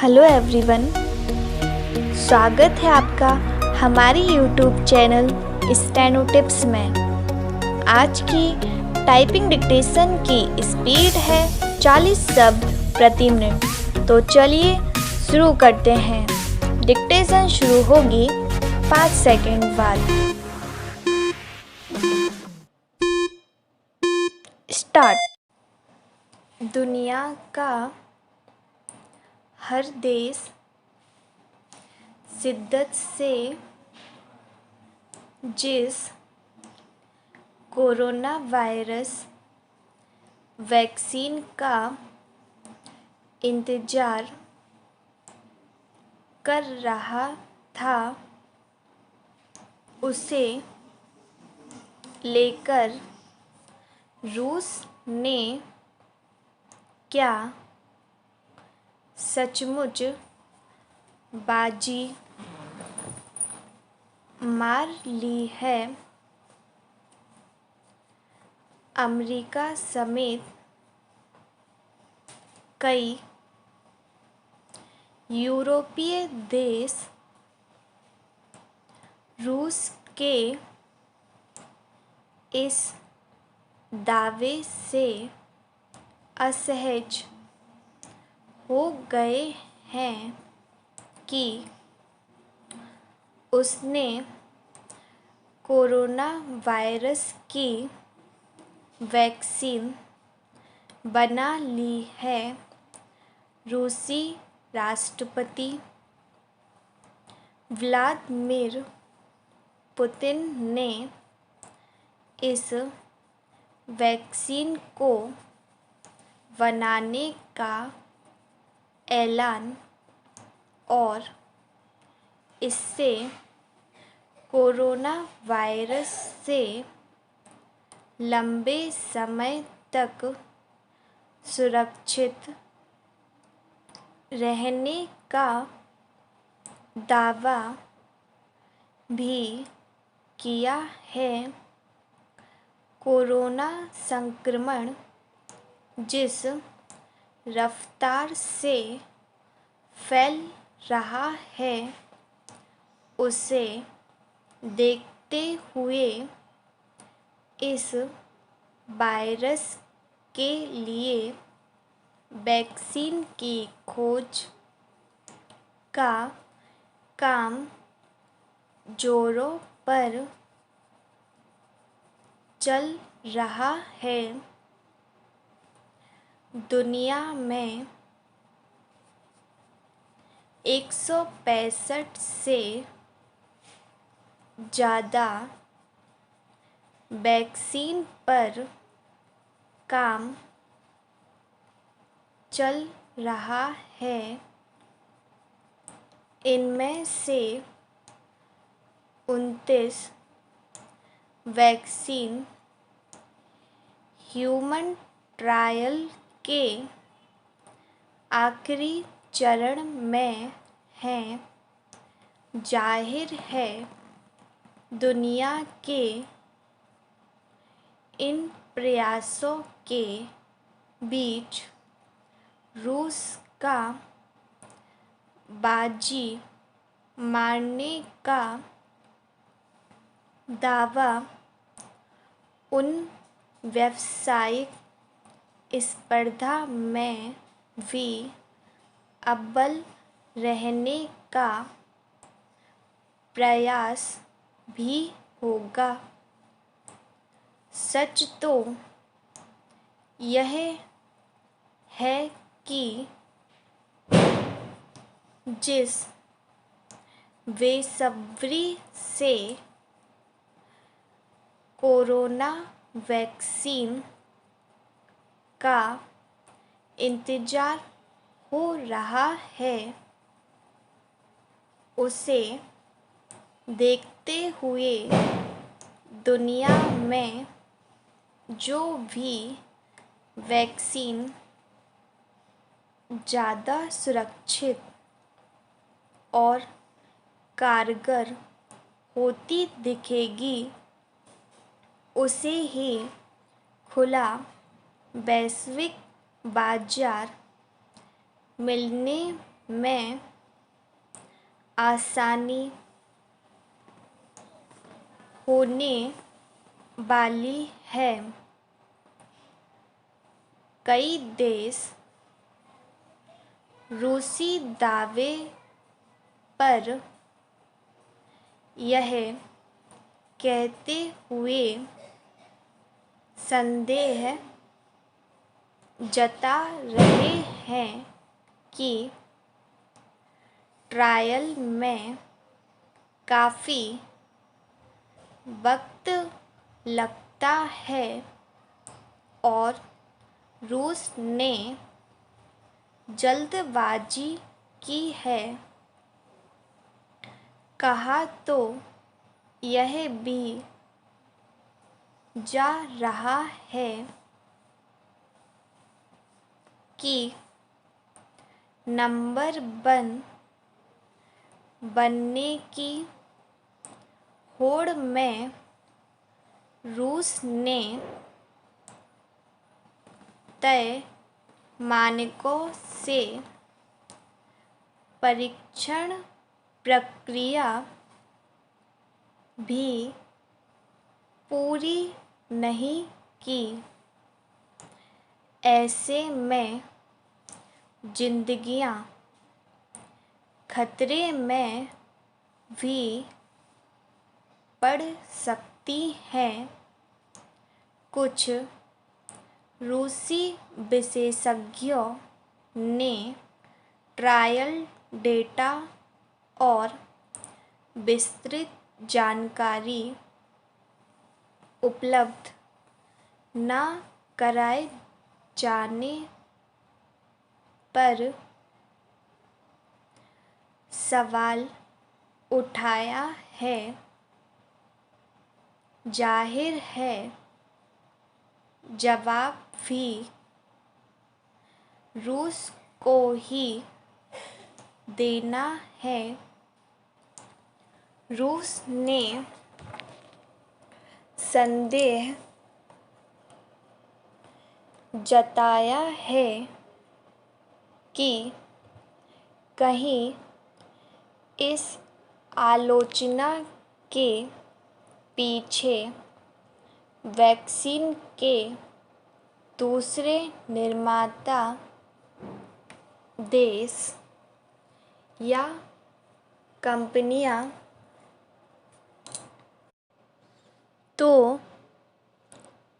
Hello everyone, स्वागत है आपका हमारी यूट्यूब चैनल स्टेनो टिप्स में। आज की टाइपिंग डिक्टेशन की स्पीड है 40 शब्द प्रति मिनट। तो चलिए शुरू करते हैं। डिक्टेशन शुरू होगी 5 सेकंड बाद। स्टार्ट। दुनिया का हर देश शिद्दत से जिस कोरोना वायरस वैक्सीन का इंतज़ार कर रहा था, उसे लेकर रूस ने क्या सचमुच बाजी मार ली है? अमेरिका समेत कई यूरोपीय देश रूस के इस दावे से असहज हो गए हैं कि उसने कोरोना वायरस की वैक्सीन बना ली है। रूसी राष्ट्रपति व्लादिमीर पुतिन ने इस वैक्सीन को बनाने का ऐलान और इससे कोरोना वायरस से लंबे समय तक सुरक्षित रहने का दावा भी किया है। कोरोना संक्रमण जिस रफ्तार से फैल रहा है, उसे देखते हुए इस वायरस के लिए वैक्सीन की खोज का काम जोरों पर चल रहा है। दुनिया में 165 से ज़्यादा वैक्सीन पर काम चल रहा है। इनमें से 29 वैक्सीन ह्यूमन ट्रायल के आखिरी चरण में हैं। जाहिर है, दुनिया के इन प्रयासों के बीच रूस का बाजी मारने का दावा उन व्यावसायिक स्पर्धा में भी अव्वल रहने का प्रयास भी होगा। सच तो यह है कि जिस बेसब्री से कोरोना वैक्सीन का इंतज़ार हो रहा है, उसे देखते हुए दुनिया में जो भी वैक्सीन ज़्यादा सुरक्षित और कारगर होती दिखेगी, उसे ही खुला वैश्विक बाजार मिलने में आसानी होने वाली है। कई देश रूसी दावे पर यह कहते हुए संदेह जता रहे हैं कि ट्रायल में काफ़ी वक्त लगता है और रूस ने जल्दबाजी की है। कहा तो यह भी जा रहा है कि नंबर 1 बनने की होड़ में रूस ने तय मानकों से परीक्षण प्रक्रिया भी पूरी नहीं की। ऐसे में जिंदगियां खतरे में भी पड़ सकती हैं। कुछ रूसी विशेषज्ञों ने ट्रायल डेटा और विस्तृत जानकारी उपलब्ध न कराए जाने पर सवाल उठाया है। जाहिर है जवाब भी रूस को ही देना है। रूस ने संदेह जताया है कि कहीं इस आलोचना के पीछे वैक्सीन के दूसरे निर्माता देश या कंपनियां तो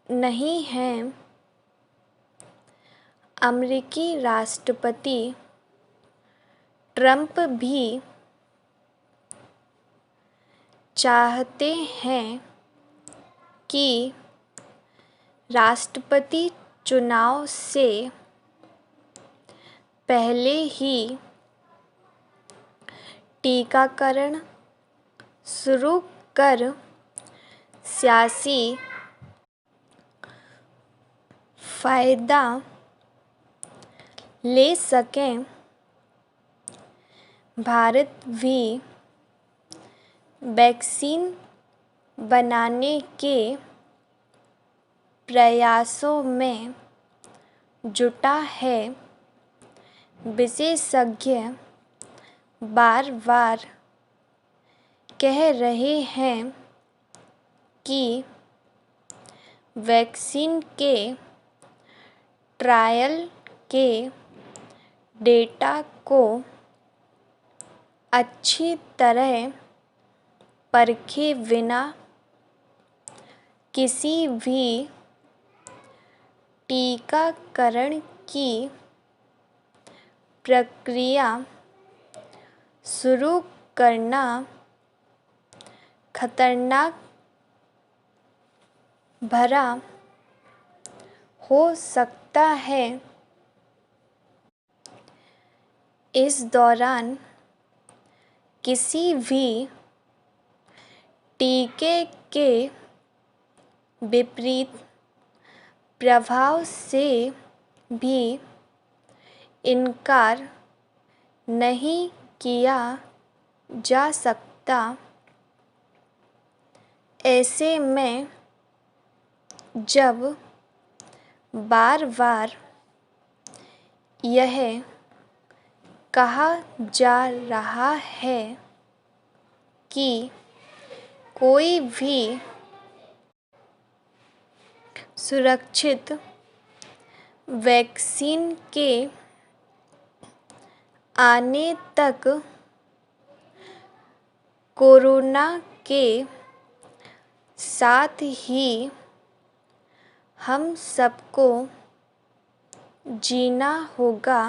नहीं हैं। अमेरिकी राष्ट्रपति ट्रंप भी चाहते हैं कि राष्ट्रपति चुनाव से पहले ही टीकाकरण शुरू कर सियासी फ़ायदा ले सकें। भारत भी वैक्सीन बनाने के प्रयासों में जुटा है। विशेषज्ञ बार बार कह रहे हैं कि वैक्सीन के ट्रायल के डेटा को अच्छी तरह परखे बिना किसी भी टीकाकरण की प्रक्रिया शुरू करना खतरनाक भरा हो सकता है। इस दौरान किसी भी टीके के विपरीत प्रभाव से भी इनकार नहीं किया जा सकता। ऐसे में जब बार बार यह कहा जा रहा है कि कोई भी सुरक्षित वैक्सीन के आने तक कोरोना के साथ ही हम सबको जीना होगा।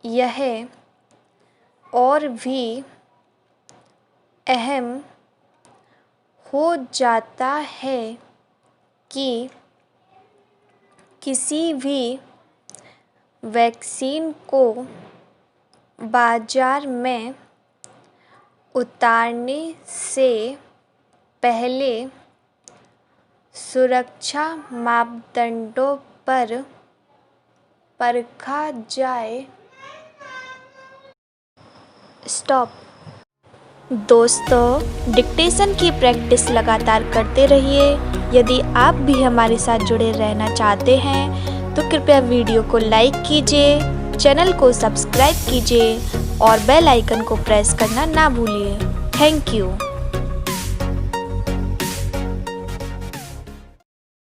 यह और भी अहम हो जाता है कि किसी भी वैक्सीन को बाज़ार में उतारने से पहले सुरक्षा मापदंडों पर परखा जाए। स्टॉप। दोस्तों, डिक्टेशन की प्रैक्टिस लगातार करते रहिए। यदि आप भी हमारे साथ जुड़े रहना चाहते हैं तो कृपया वीडियो को लाइक कीजिए, चैनल को सब्सक्राइब कीजिए और बेल आइकन को प्रेस करना ना भूलिए। Thank you.